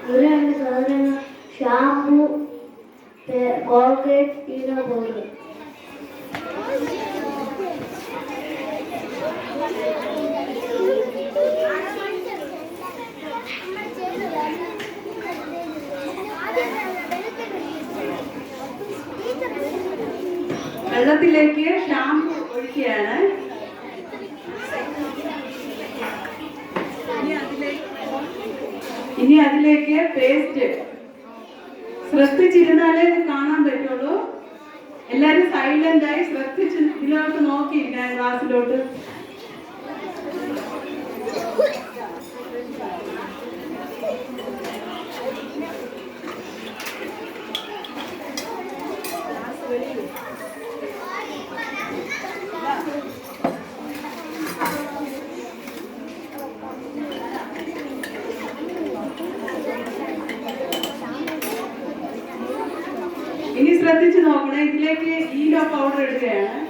ഇവരാണ് സാധനങ്ങൾ shampoo, Colgate, Eno powder. വെള്ളത്തിലേക്ക് ഷാമ്പു ഒഴിക്കുകയാണ്. ഇനി അതിലേക്ക് പേസ്റ്റ്. ശ്രദ്ധിച്ചിരുന്നാലേ ഇത് കാണാൻ പറ്റുള്ളൂ. എല്ലാരും സൈലന്റായി ശ്രദ്ധിച്ച് ഇതിലോട്ട് നോക്കിയിരിക്കാൻ ഗ്ലാസ്സിലോട്ട്. ഇനി ശ്രദ്ധിച്ച് നോക്കണേ. ഇതിലേക്ക് ഈനോ പൗഡർ ഇടുകയാണ്.